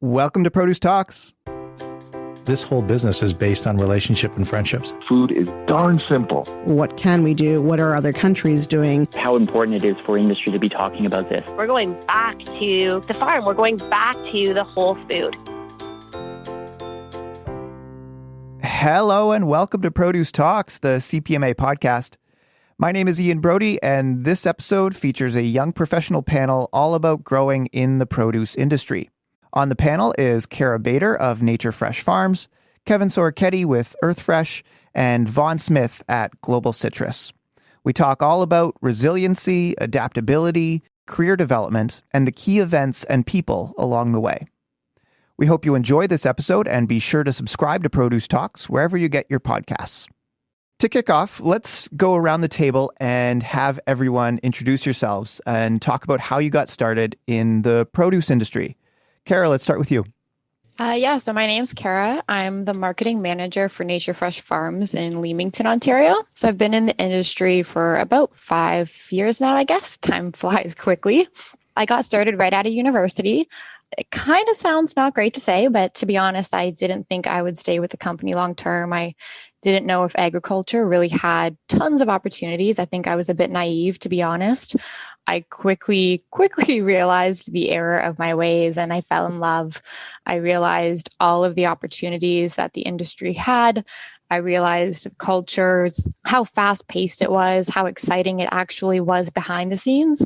Welcome to Produce Talks. This whole business is based on relationship and friendships. Food is darn simple. What can we do? What are other countries doing? How important it is for industry to be talking about this. We're going back to the farm. We're going back to the whole food. Hello and welcome to Produce Talks, the CPMA podcast. My name is Ian Brody, and this episode features a young professional panel all about growing in the produce industry. On the panel is Kara Badder of NatureFresh Farms, Kevin Sorichetti with EarthFresh, and Vaughn Smith at Global Citrus. We talk all about resiliency, adaptability, career development, and the key events and people along the way. We hope you enjoy this episode and be sure to subscribe to Produce Talks wherever you get your podcasts. To kick off, let's go around the table and have everyone introduce yourselves and talk about how you got started in the produce industry. Kara, let's start with you. So my name's Kara. I'm the marketing manager for NatureFresh Farms in Leamington, Ontario. So I've been in the industry for about 5 years now, I guess. Time flies quickly. I got started right out of university. It kind of sounds not great to say, but to be honest, I didn't think I would stay with the company long term. I didn't know if agriculture really had tons of opportunities. I think I was a bit naive, to be honest. I quickly realized the error of my ways and I fell in love. I realized all of the opportunities that the industry had. I realized the cultures, how fast-paced it was, how exciting it actually was behind the scenes.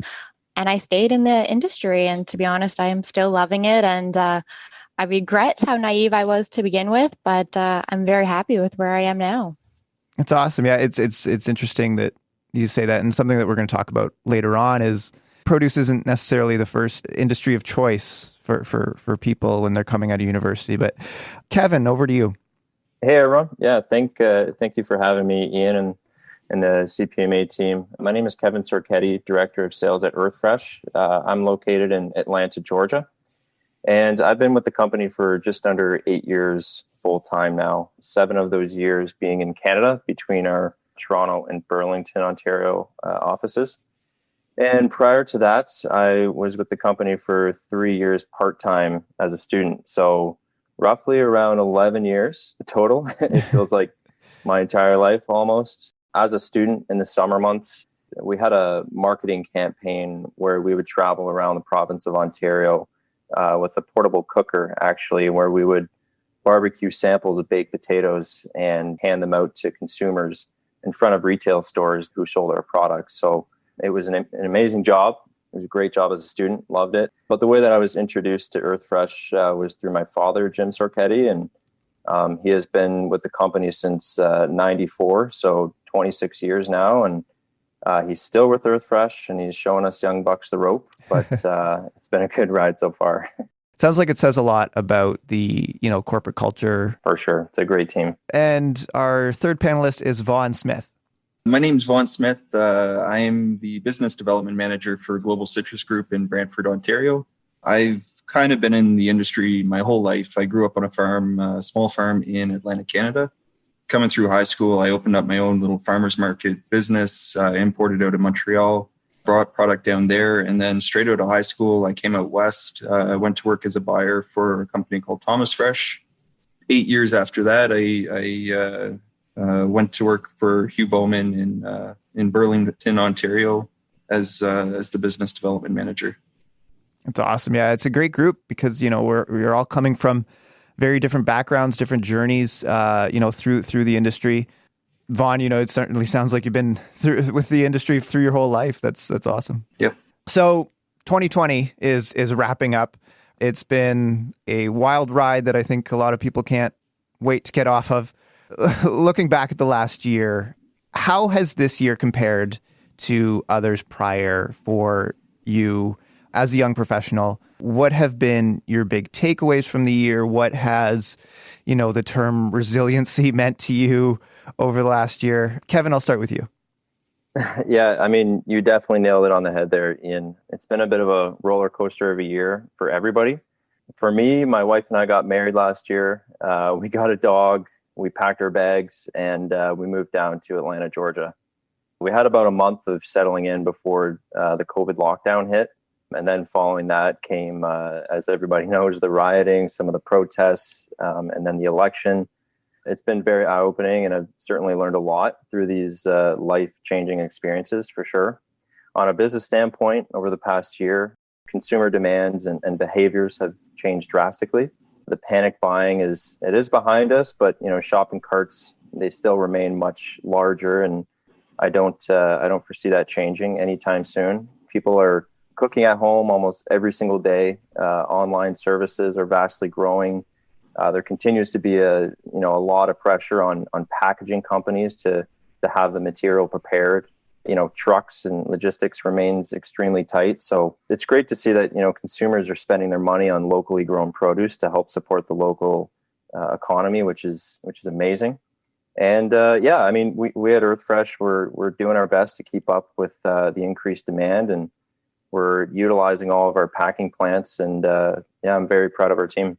And I stayed in the industry. And to be honest, I am still loving it. And I regret how naive I was to begin with, but I'm very happy with where I am now. That's awesome. Yeah, it's interesting that you say that. And something that we're going to talk about later on is produce isn't necessarily the first industry of choice for people when they're coming out of university. But Kevin, over to you. Hey, everyone. Yeah, thank you for having me, Ian, and the CPMA team. My name is Kevin Sorichetti, Director of Sales at EarthFresh. I'm located in Atlanta, Georgia. And I've been with the company for just under 8 years full-time now, 7 of those years being in Canada between our Toronto and Burlington, Ontario offices. And prior to that, I was with the company for 3 years part-time as a student. So roughly around 11 years total. It feels like my entire life almost. As a student in the summer months, we had a marketing campaign where we would travel around the province of Ontario with a portable cooker, actually, where we would barbecue samples of baked potatoes and hand them out to consumers in front of retail stores who sold our products. So it was an amazing job. It was a great job as a student, loved it. But the way that I was introduced to EarthFresh was through my father, Jim Sorichetti, and he has been with the company since 94, so 26 years now, and he's still with EarthFresh, and he's showing us young bucks the rope, but it's been a good ride so far. Sounds like it says a lot about the, corporate culture. For sure. It's a great team. And our third panelist is Vaughn Smith. My name's Vaughn Smith. I am the business development manager for Global Citrus Group in Brantford, Ontario. I've kind of been in the industry my whole life. I grew up on a farm, a small farm in Atlanta, Canada. Coming through high school, I opened up my own little farmer's market business, imported out of Montreal, brought product down there. And then straight out of high school, I came out west. I went to work as a buyer for a company called Thomas Fresh. 8 years after that, I went to work for Hugh Bowman in Burlington, Ontario as the business development manager. That's awesome. Yeah, it's a great group because, we're all coming from very different backgrounds, different journeys, through the industry. Vaughn, it certainly sounds like you've been with the industry through your whole life. That's awesome. Yep. So 2020 is wrapping up. It's been a wild ride that I think a lot of people can't wait to get off of. Looking back at the last year, how has this year compared to others prior for you as a young professional? What have been your big takeaways from the year? What has, the term resiliency meant to you over the last year? Kevin, I'll start with you. Yeah, I mean, you definitely nailed it on the head there, Ian. It's been a bit of a roller coaster of a year for everybody. For me, my wife and I got married last year. We got a dog, we packed our bags, and we moved down to Atlanta, Georgia. We had about a month of settling in before the COVID lockdown hit. And then following that came, as everybody knows, the rioting, some of the protests, and then the election. It's been very eye-opening, and I've certainly learned a lot through these life-changing experiences for sure. On a business standpoint, over the past year, consumer demands and behaviors have changed drastically. The panic buying is behind us, but shopping carts, they still remain much larger, and I don't foresee that changing anytime soon. People are cooking at home almost every single day. Online services are vastly growing. There continues to be a lot of pressure on packaging companies to have the material prepared. Trucks and logistics remains extremely tight. So it's great to see that, consumers are spending their money on locally grown produce to help support the local economy, which is amazing. And we at EarthFresh, we're doing our best to keep up with the increased demand, and we're utilizing all of our packing plants. And I'm very proud of our team.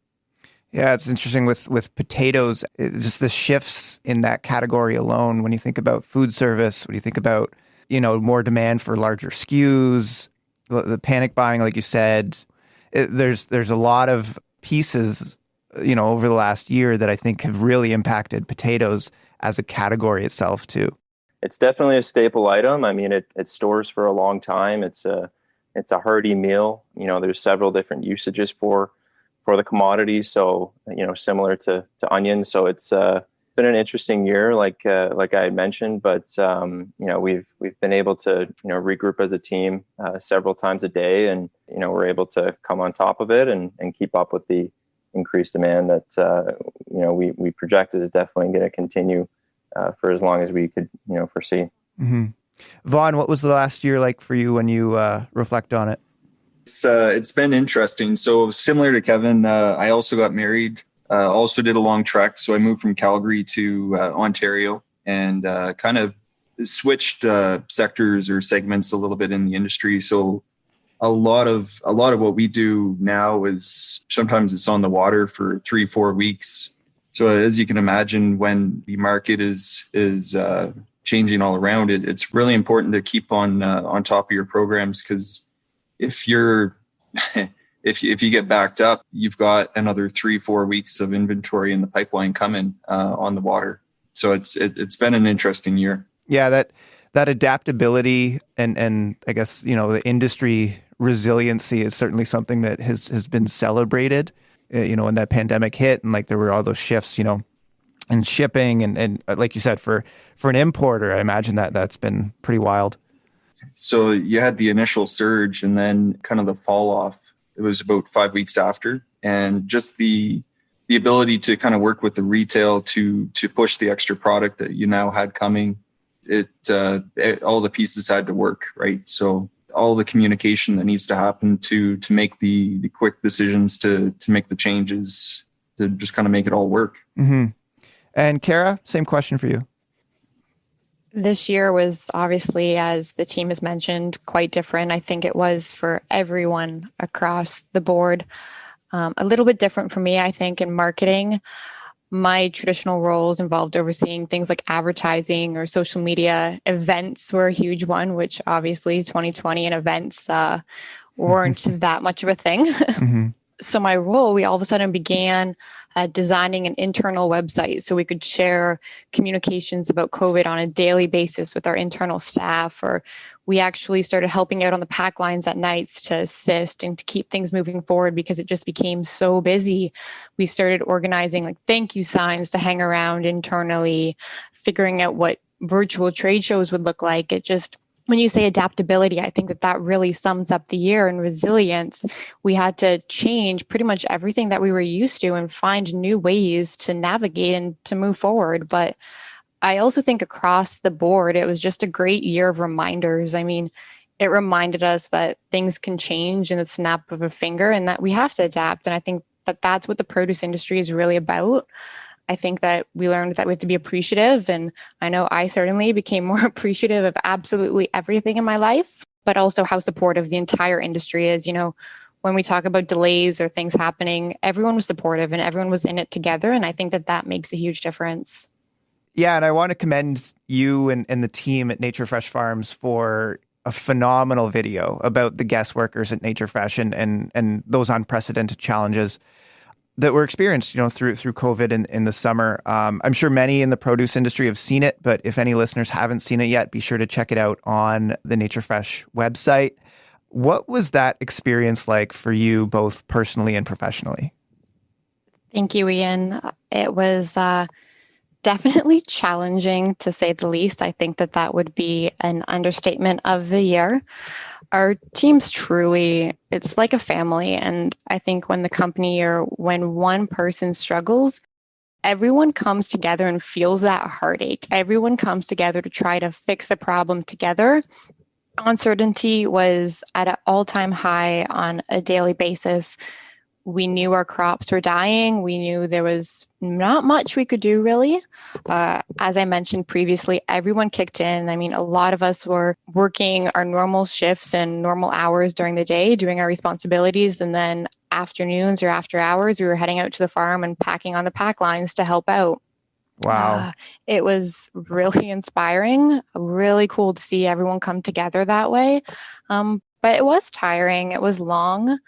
Yeah, it's interesting with potatoes, just the shifts in that category alone. When you think about food service, when you think about more demand for larger SKUs, the panic buying, like you said, there's a lot of pieces, over the last year that I think have really impacted potatoes as a category itself too. It's definitely a staple item. I mean, it stores for a long time. It's a hearty meal. There's several different usages for the commodity. So, similar to onions. So it's been an interesting year, like I had mentioned, but we've been able to regroup as a team several times a day, and we're able to come on top of it and keep up with the increased demand that we projected is definitely going to continue for as long as we could foresee. Mm-hmm. Vaughn, what was the last year like for you when you reflect on it? It's been interesting. So similar to Kevin, I also got married. Also did a long trek. So I moved from Calgary to Ontario, and kind of switched sectors or segments a little bit in the industry. So a lot of what we do now is sometimes it's on the water for 3-4 weeks. So as you can imagine, when the market is changing all around it, it's really important to keep on top of your programs, because if you're if you get backed up, you've got another 3-4 weeks of inventory in the pipeline coming on the water. So it's been an interesting year. Yeah, that adaptability and I guess the industry resiliency is certainly something that has been celebrated. When that pandemic hit, and like there were all those shifts, in shipping and like you said, for an importer, I imagine that's been pretty wild. So you had the initial surge, and then kind of the fall off. It was about 5 weeks after, and just the ability to kind of work with the retail to push the extra product that you now had coming. All the pieces had to work, right? So all the communication that needs to happen to make the quick decisions to make the changes to just kind of make it all work. Mm-hmm. And Kara, same question for you. This year was obviously, as the team has mentioned, quite different. I think it was for everyone across the board. A little bit different for me, I think, in marketing. My traditional roles involved overseeing things like advertising or social media. Events were a huge one, which obviously 2020 and events weren't that much of a thing. Mm-hmm. So my role, we all of a sudden began designing an internal website so we could share communications about COVID on a daily basis with our internal staff, or we actually started helping out on the pack lines at nights to assist and to keep things moving forward because it just became so busy. We started organizing like thank you signs to hang around internally, figuring out what virtual trade shows would look like. When you say adaptability, I think that really sums up the year, and resilience. We had to change pretty much everything that we were used to and find new ways to navigate and to move forward. But I also think across the board, it was just a great year of reminders. I mean, it reminded us that things can change in the snap of a finger and that we have to adapt. And I think that that's what the produce industry is really about. I think that we learned that we have to be appreciative. And I know I certainly became more appreciative of absolutely everything in my life, but also how supportive the entire industry is. When we talk about delays or things happening, everyone was supportive and everyone was in it together. And I think that makes a huge difference. Yeah, and I want to commend you and the team at NatureFresh Farms for a phenomenal video about the guest workers at NatureFresh and those unprecedented challenges that were experienced, through COVID in the summer. I'm sure many in the produce industry have seen it, but if any listeners haven't seen it yet, be sure to check it out on the NatureFresh website. What was that experience like for you, both personally and professionally? Thank you, Ian. It was definitely challenging, to say the least. I think that would be an understatement of the year. Our team's truly, it's like a family. And I think when the company or when one person struggles, everyone comes together and feels that heartache. Everyone comes together to try to fix the problem together. Uncertainty was at an all-time high on a daily basis. We knew our crops were dying. We knew there was not much we could do, really. As I mentioned previously, everyone kicked in. I mean, a lot of us were working our normal shifts and normal hours during the day, doing our responsibilities. And then afternoons or after hours, we were heading out to the farm and packing on the pack lines to help out. Wow. It was really inspiring, really cool to see everyone come together that way. But it was tiring. It was long.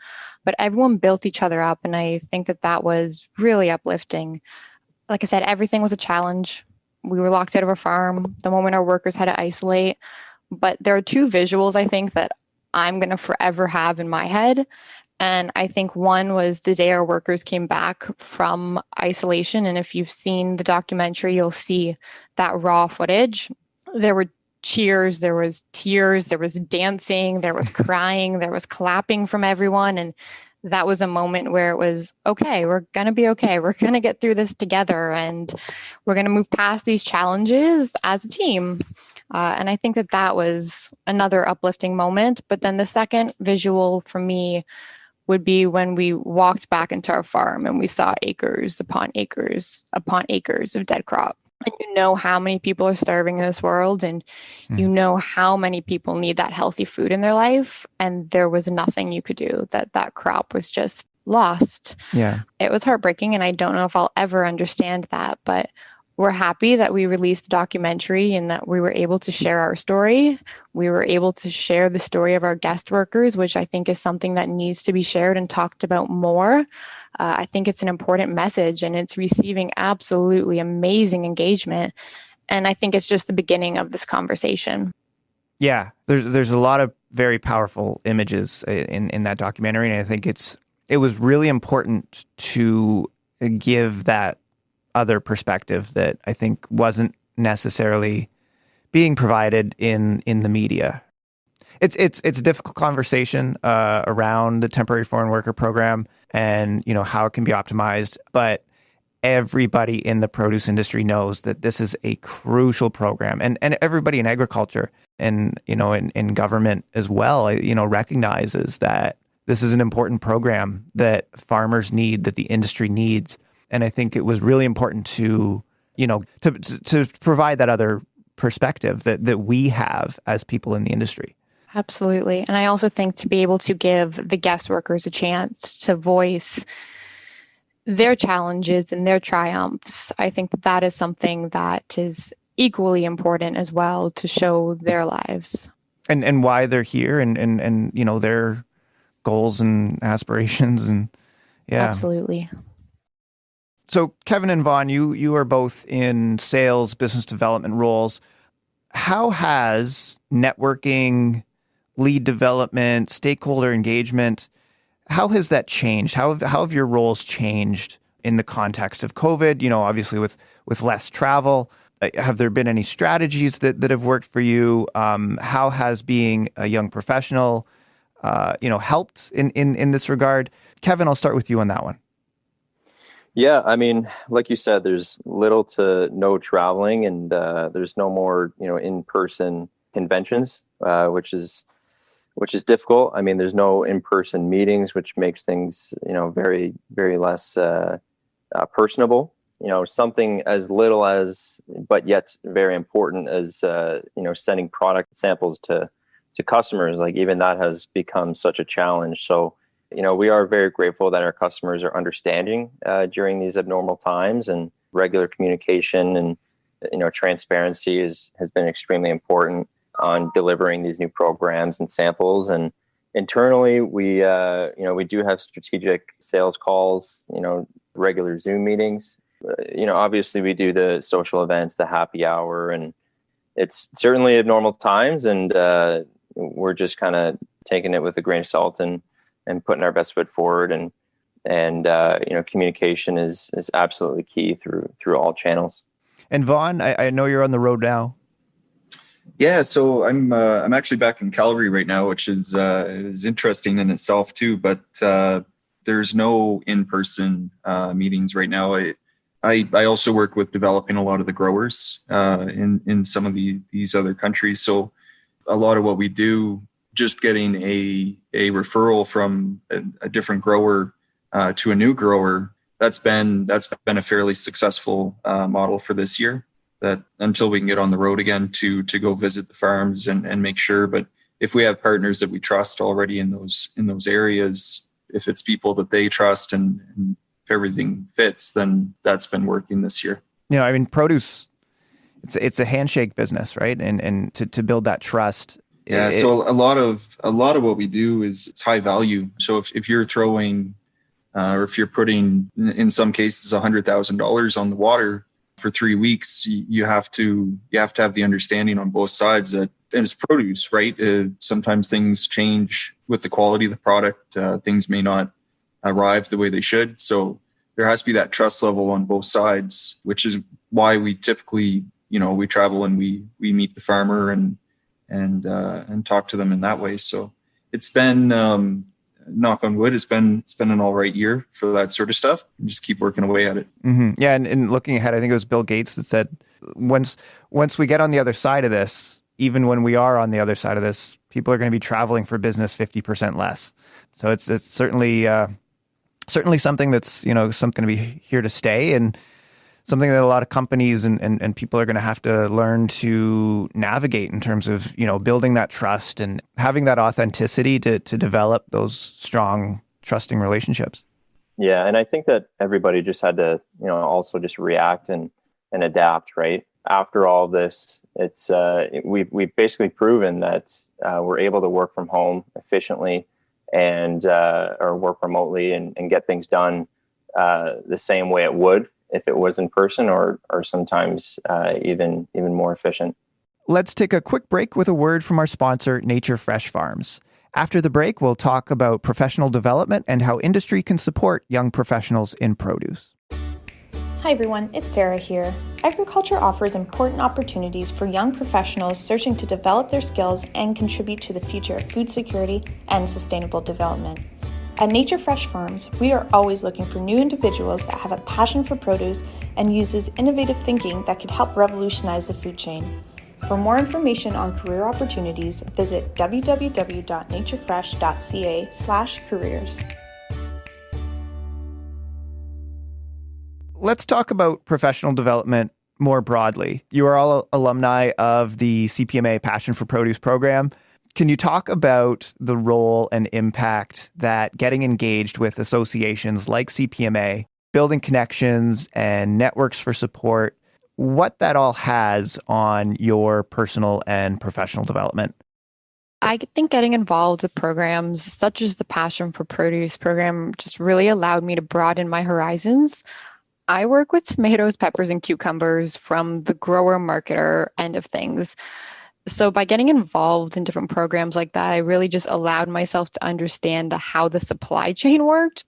But everyone built each other up, and I think that was really uplifting. Like I said, everything was a challenge. We were locked out of our farm the moment our workers had to isolate. But there are two visuals, I think, that I'm going to forever have in my head. And I think one was the day our workers came back from isolation. And if you've seen the documentary, you'll see that raw footage. There were cheers, there was tears, there was dancing, there was crying, there was clapping from everyone. And that was a moment where it was, okay, we're going to be okay. We're going to get through this together and we're going to move past these challenges as a team. And I think that was another uplifting moment. But then the second visual for me would be when we walked back into our farm and we saw acres upon acres upon acres of dead crop. And you know how many people are starving in this world, and you know how many people need that healthy food in their life, and there was nothing you could do. That crop was just lost. Yeah. It was heartbreaking, and I don't know if I'll ever understand that, but we're happy that we released the documentary and that we were able to share our story. We were able to share the story of our guest workers, which I think is something that needs to be shared and talked about more. I think it's an important message, and it's receiving absolutely amazing engagement. And I think it's just the beginning of this conversation. Yeah, there's a lot of very powerful images in that documentary, and I think it was really important to give that other perspective that I think wasn't necessarily being provided in the media. It's a difficult conversation around the temporary foreign worker program and how it can be optimized, but everybody in the produce industry knows that this is a crucial program, and everybody in agriculture and in government as well recognizes that this is an important program that farmers need, that the industry needs. And I think it was really important to provide that other perspective that we have as people in the industry. Absolutely. And I also think to be able to give the guest workers a chance to voice their challenges and their triumphs, I think that is something that is equally important as well, to show their lives. And why they're here and their goals and aspirations. And yeah. Absolutely. So Kevin and Vaughn, you are both in sales, business development roles. How has networking, lead development, stakeholder engagement, how has that changed? How have your roles changed in the context of COVID? Obviously with less travel. Have there been any strategies that have worked for you? How has being a young professional, helped in this regard? Kevin, I'll start with you on that one. Yeah, I mean, like you said, there's little to no traveling, and there's no more, in-person conventions, which is difficult. I mean, there's no in-person meetings, which makes things, very, very less personable. Something as little as, but yet very important as, sending product samples to customers. Like, even that has become such a challenge. So, we are very grateful that our customers are understanding during these abnormal times, and regular communication and, transparency has been extremely important. on delivering these new programs and samples. And internally, we do have strategic sales calls, regular Zoom meetings. Obviously we do the social events, the happy hour, and it's certainly at normal times. And we're just kind of taking it with a grain of salt and putting our best foot forward. And communication is absolutely key through all channels. And Vaughn, I know you're on the road now. Yeah, so I'm actually back in Calgary right now, which is interesting in itself too. But there's no in-person meetings right now. I also work with developing a lot of the growers in some of these other countries. So a lot of what we do, just getting a referral from a different grower to a new grower, that's been a fairly successful model for this year. That until we can get on the road again to go visit the farms and make sure. But if we have partners that we trust already in those areas, if it's people that they trust and if everything fits, then that's been working this year. Produce, it's a handshake business, right? And to build that trust. Yeah. So a lot of what we do is it's high value. So if you're throwing or if you're putting in some cases $100,000 on the water for 3 weeks, you have to have the understanding on both sides that, and it's produce, right? Sometimes things change with the quality of the product. Things may not arrive the way they should. So there has to be that trust level on both sides, which is why we typically, we travel and we meet the farmer and talk to them in that way. So it's been, knock on wood, it's been an all right year for that sort of stuff. Just keep working away at it. Mm-hmm. Yeah. And looking ahead, I think it was Bill Gates that said, once we get on the other side of this, even when we are on the other side of this, people are going to be traveling for business 50% less. So it's certainly something that's, something going to be here to stay, and something that a lot of companies and people are going to have to learn to navigate in terms of, building that trust and having that authenticity to develop those strong, trusting relationships. Yeah. And I think that everybody just had to, also just react and adapt, right? After all this, it's we've basically proven that we're able to work from home efficiently and or work remotely and get things done the same way it would if it was in person, or sometimes even more efficient. Let's take a quick break with a word from our sponsor, NatureFresh Farms. After the break, we'll talk about professional development and how industry can support young professionals in produce. Hi everyone, it's Sarah here. Agriculture offers important opportunities for young professionals searching to develop their skills and contribute to the future of food security and sustainable development. At NatureFresh Farms, we are always looking for new individuals that have a passion for produce and uses innovative thinking that could help revolutionize the food chain. For more information on career opportunities, visit www.naturefresh.ca/careers. Let's talk about professional development more broadly. You are all alumni of the CPMA Passion for Produce program. Can you talk about the role and impact that getting engaged with associations like CPMA, building connections and networks for support, what that all has on your personal and professional development? I think getting involved with programs such as the Passion for Produce program just really allowed me to broaden my horizons. I work with tomatoes, peppers, and cucumbers from the grower-marketer end of things. So by getting involved in different programs like that, I really just allowed myself to understand how the supply chain worked,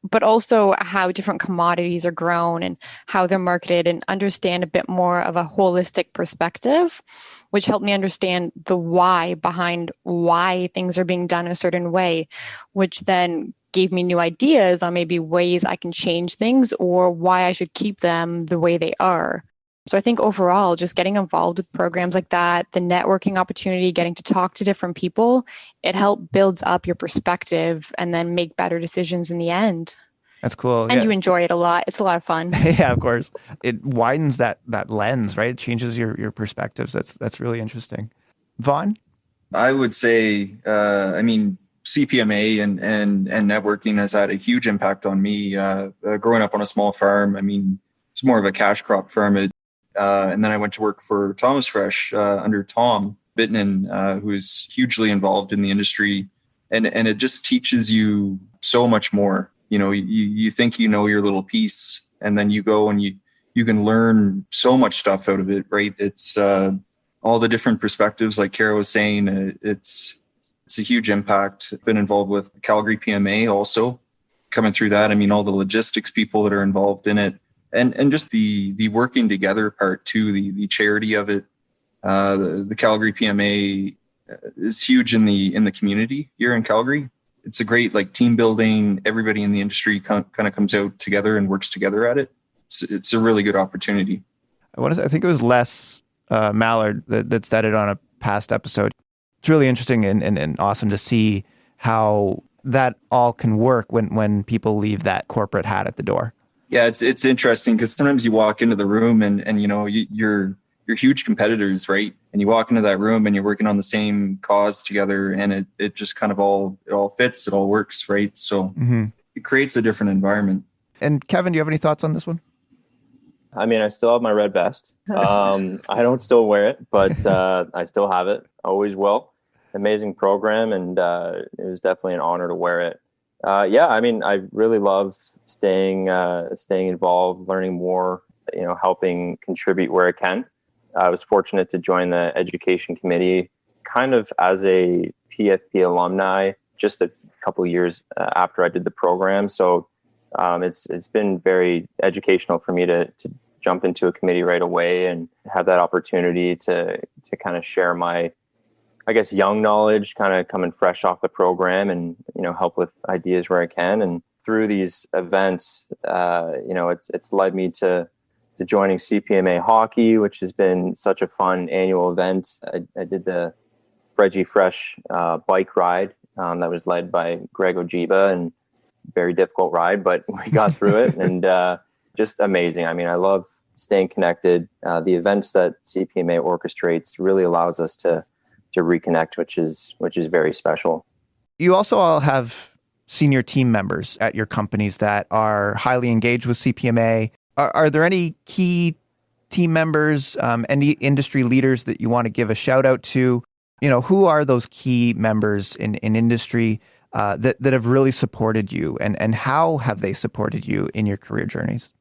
but also how different commodities are grown and how they're marketed, and understand a bit more of a holistic perspective, which helped me understand the why behind why things are being done a certain way, which then gave me new ideas on maybe ways I can change things or why I should keep them the way they are. So I think overall, just getting involved with programs like that, the networking opportunity, getting to talk to different people, it helps builds up your perspective and then make better decisions in the end. That's cool. And you enjoy it a lot. It's a lot of fun. Yeah, of course. It widens that lens, right? It changes your perspectives. That's really interesting. Vaughn? I would say, CPMA and networking has had a huge impact on me. Growing up on a small farm, it's more of a cash crop farm. And then I went to work for Thomas Fresh under Tom. Bittman, who is hugely involved in the industry. And it just teaches you so much more. You think you know your little piece, and then you go and you can learn so much stuff out of it, right? It's all the different perspectives, like Kara was saying, it's a huge impact. I've been involved with Calgary PMA also, coming through that. I mean, all the logistics people that are involved in it, and just the working together part too, the charity of it. The Calgary PMA is huge in the community here in Calgary. It's a great team building. Everybody in the industry kind of comes out together and works together at it. It's a really good opportunity. I think it was Les Mallard that said it on a past episode. It's really interesting and awesome to see how that all can work when people leave that corporate hat at the door. Yeah, it's interesting because sometimes you walk into the room and you're huge competitors, right? And you walk into that room and you're working on the same cause together, and it just kind of all fits, it all works, right? So It creates a different environment. And Kevin, do you have any thoughts on this one? I mean, I still have my red vest. I don't still wear it, but I still have it. Always will. Amazing program, and it was definitely an honor to wear it. I mean, I really love staying involved, learning more, helping contribute where I can. I was fortunate to join the education committee kind of as a PFP alumni just a couple of years after I did the program. So it's been very educational for me to jump into a committee right away and have that opportunity to kind of share my, I guess, young knowledge, kind of coming fresh off the program, and help with ideas where I can. And through these events, it's led me to joining CPMA hockey, which has been such a fun annual event. I did the NatureFresh bike ride that was led by Greg Ojiba, and very difficult ride, but we got through it, and just amazing. I mean, I love staying connected. The events that CPMA orchestrates really allows us to reconnect, which is very special. You also all have senior team members at your companies that are highly engaged with CPMA. Are there any key team members, any industry leaders that you want to give a shout out to? Who are those key members in industry that have really supported you, and how have they supported you in your career journeys?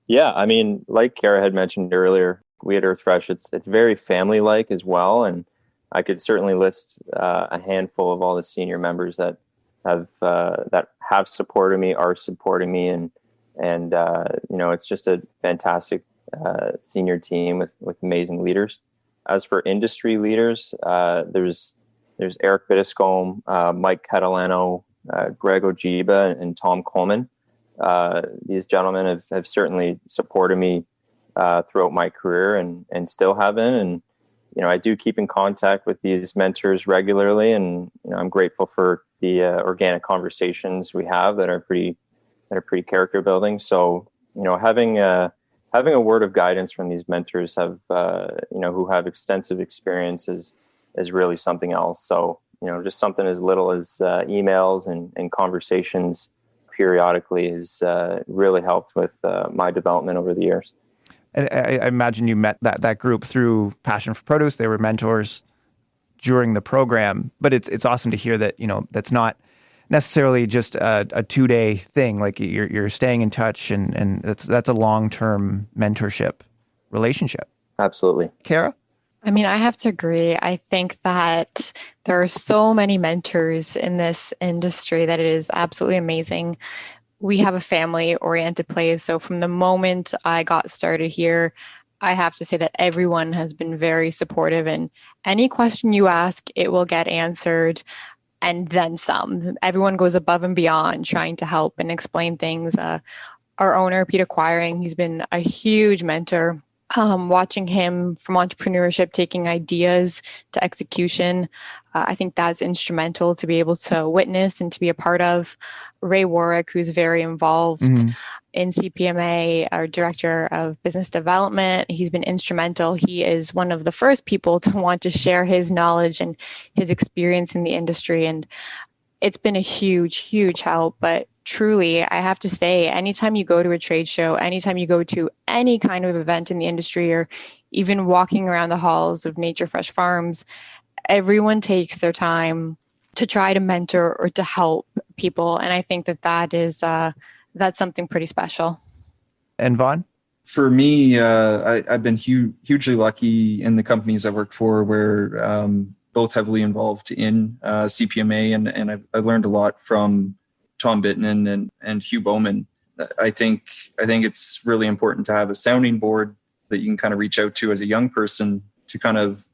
Yeah, I mean, like Kara had mentioned earlier, we at EarthFresh, it's very family-like as well, and I could certainly list a handful of all the senior members that have supported me, are supporting me, and it's just a fantastic senior team with amazing leaders. As for industry leaders, there's Eric Biddiscombe, Mike Catalano, Greg Ojiba, and Tom Coleman. These gentlemen have certainly supported me throughout my career and still have been. And I do keep in contact with these mentors regularly, and I'm grateful for the organic conversations we have that are pretty character building. So having a word of guidance from these mentors who have extensive experience is really something else. So just something as little as emails and conversations periodically has really helped with my development over the years. And I imagine you met that group through Passion for Produce. They were mentors during the program, but it's awesome to hear that that's not necessarily just a 2-day thing. Like you're staying in touch, and that's a long-term mentorship relationship. Absolutely. Kara? I mean, I have to agree. I think that there are so many mentors in this industry that it is absolutely amazing. We have a family-oriented place. So from the moment I got started here, I have to say that everyone has been very supportive, and any question you ask, it will get answered. And then some. Everyone goes above and beyond trying to help and explain things. Our owner, Peter Quiring, he's been a huge mentor. Watching him from entrepreneurship, taking ideas to execution, I think that's instrumental to be able to witness and to be a part of. Ray Warwick, who's very involved in CPMA, our director of business development, he's been instrumental. He is one of the first people to want to share his knowledge and his experience in the industry. And it's been a huge, huge help. But truly, I have to say, anytime you go to a trade show, anytime you go to any kind of event in the industry, or even walking around the halls of NatureFresh Farms, everyone takes their time to try to mentor or to help people. And I think that's something pretty special. And Vaughn? For me, I've been hugely lucky in the companies I worked for, where both heavily involved in CPMA, and I've learned a lot from Tom Bittman and Hugh Bowman. I think it's really important to have a sounding board that you can kind of reach out to as a young person to kind of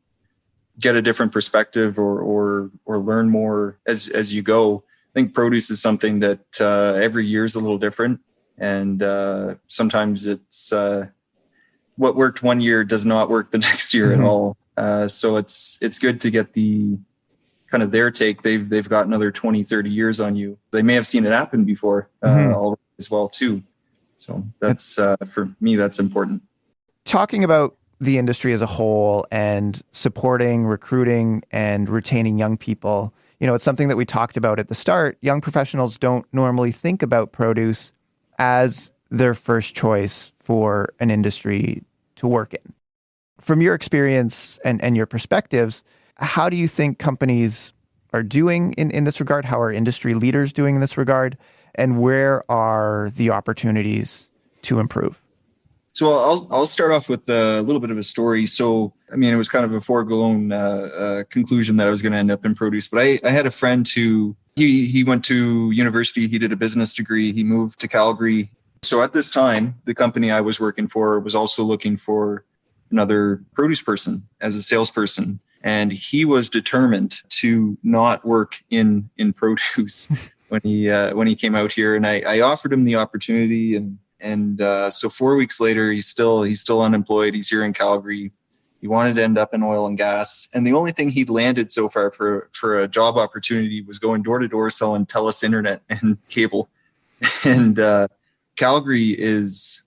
get a different perspective or learn more as you go. I think produce is something that every year is a little different. And sometimes it's what worked one year does not work the next year at all. So it's good to get the kind of their take. They've got another 20, 30 years on you. They may have seen it happen before as well too. So that's for me, that's important. Talking about the industry as a whole and supporting, recruiting, and retaining young people, it's something that we talked about at the start. Young professionals don't normally think about produce as their first choice for an industry to work in. From your experience and your perspectives, how do you think companies are doing in this regard? How are industry leaders doing in this regard? And where are the opportunities to improve? So I'll start off with a little bit of a story. So, it was kind of a foregone conclusion that I was going to end up in produce, but I had a friend who he went to university. He did a business degree. He moved to Calgary. So at this time, the company I was working for was also looking for another produce person as a salesperson. And he was determined to not work in produce when he came out here. And I offered him the opportunity, and so 4 weeks later, he's still unemployed. He's here in Calgary. He wanted to end up in oil and gas. And the only thing he'd landed so far for a job opportunity was going door to door selling TELUS internet and cable. And Calgary is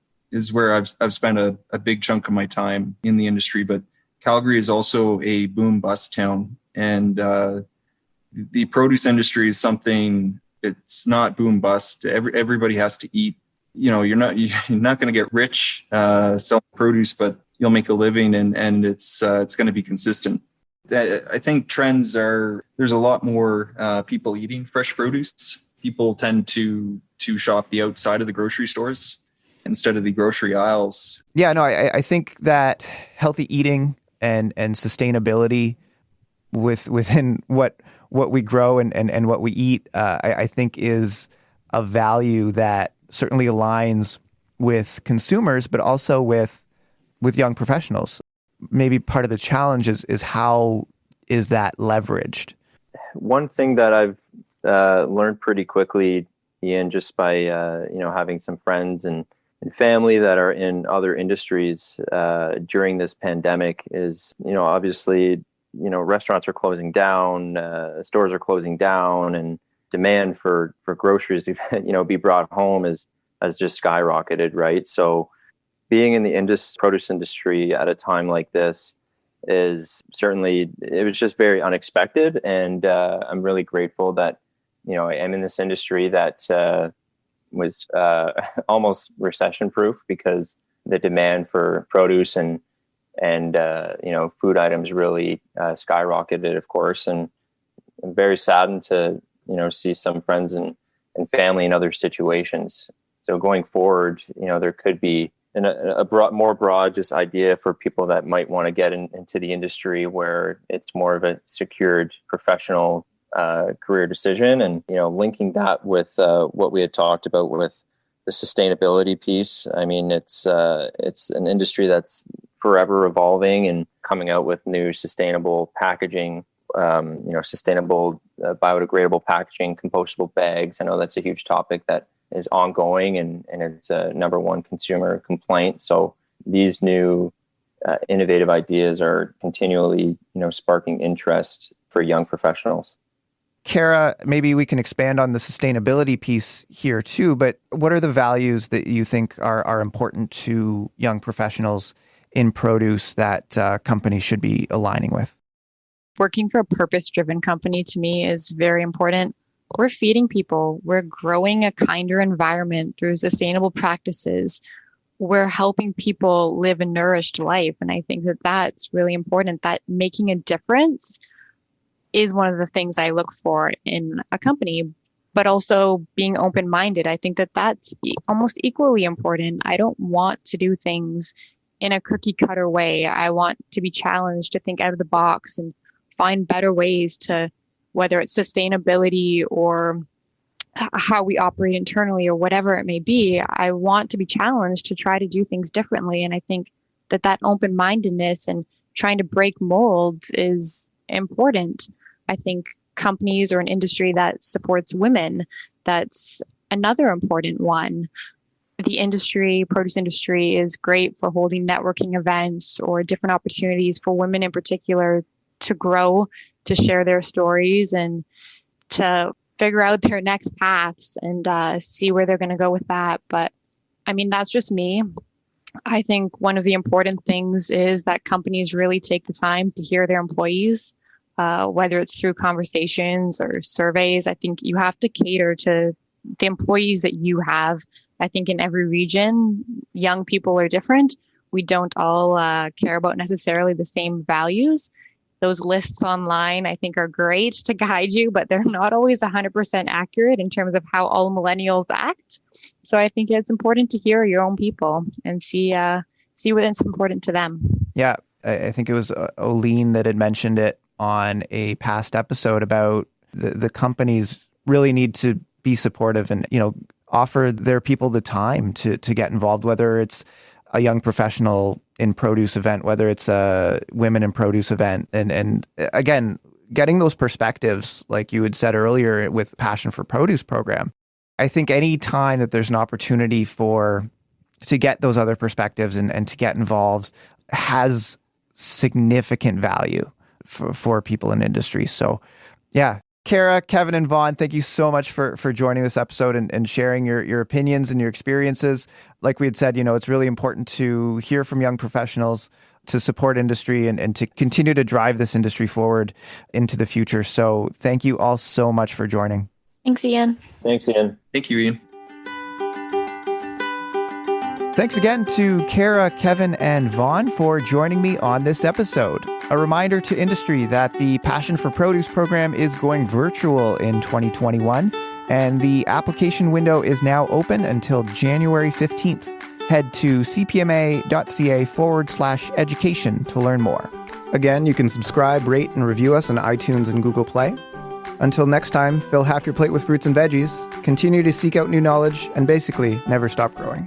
where I've spent a big chunk of my time in the industry. But Calgary is also a boom bust town. And the produce industry is something, it's not boom bust. Everybody has to eat. You're not going to get rich selling produce, but you'll make a living, and it's going to be consistent. I think trends are, there's a lot more people eating fresh produce. People tend to shop the outside of the grocery stores instead of the grocery aisles. Yeah, no, I think that healthy eating and sustainability within what we grow and what we eat, I think is a value that certainly aligns with consumers, but also with young professionals. Maybe part of the challenge is how is that leveraged? One thing that I've learned pretty quickly, Ian, just by having some friends and family that are in other industries during this pandemic is, obviously, restaurants are closing down, stores are closing down, and demand for groceries to be brought home has just skyrocketed, right? So being in the produce industry at a time like this is certainly, it was just very unexpected, and I'm really grateful that I am in this industry that was almost recession proof, because the demand for produce and food items really skyrocketed, of course. And I'm very saddened to see some friends and family in other situations. So going forward, there could be more broad just idea for people that might want to get into the industry, where it's more of a secured professional career decision, and linking that with what we had talked about with the sustainability piece. I mean, it's an industry that's forever evolving and coming out with new sustainable packaging, sustainable biodegradable packaging, compostable bags. I know that's a huge topic that is ongoing, and it's a number one consumer complaint. So these new innovative ideas are continually, sparking interest for young professionals. Kara, maybe we can expand on the sustainability piece here too, but what are the values that you think are important to young professionals in produce that companies should be aligning with? Working for a purpose-driven company to me is very important. we're feeding people, we're growing a kinder environment through sustainable practices, we're helping people live a nourished life. And I think that that's really important, that making a difference is one of the things I look for in a company, but also being open-minded. I think that that's almost equally important. I don't want to do things in a cookie cutter way. I want to be challenged to think out of the box and find better ways to, whether it's sustainability or how we operate internally or whatever it may be, I want to be challenged to try to do things differently. And I think that that open-mindedness and trying to break mold is important. I think companies or an industry that supports women, that's another important one. The industry, produce industry, is great for holding networking events or different opportunities for women in particular to grow, to share their stories, and to figure out their next paths and see where they're going to go with that. But I mean, that's just me. I think one of the important things is that companies really take the time to hear their employees, whether it's through conversations or surveys. I think you have to cater to the employees that you have. I think in every region, young people are different. We don't all care about necessarily the same values. Those lists online, I think, are great to guide you, but they're not always 100% accurate in terms of how all millennials act. So I think it's important to hear your own people and see what's important to them. Yeah, I think it was Oline that had mentioned it on a past episode about the companies really need to be supportive and, offer their people the time to get involved, whether it's a young professional in produce event, whether it's a women in produce event. And again, getting those perspectives, like you had said earlier with Passion for Produce program, I think any time that there's an opportunity to get those other perspectives and to get involved has significant value for people in industry. So yeah, Kara, Kevin, and Vaughn, thank you so much for joining this episode and sharing your opinions and your experiences. Like we had said, it's really important to hear from young professionals, to support industry and to continue to drive this industry forward into the future. So thank you all so much for joining. Thanks, Ian. Thanks, Ian. Thank you, Ian. Thanks again to Kara, Kevin, and Vaughn for joining me on this episode. A reminder to industry that the Passion for Produce program is going virtual in 2021, and the application window is now open until January 15th. Head to cpma.ca/education to learn more. Again, you can subscribe, rate, and review us on iTunes and Google Play. Until next time, fill half your plate with fruits and veggies, continue to seek out new knowledge, and basically never stop growing.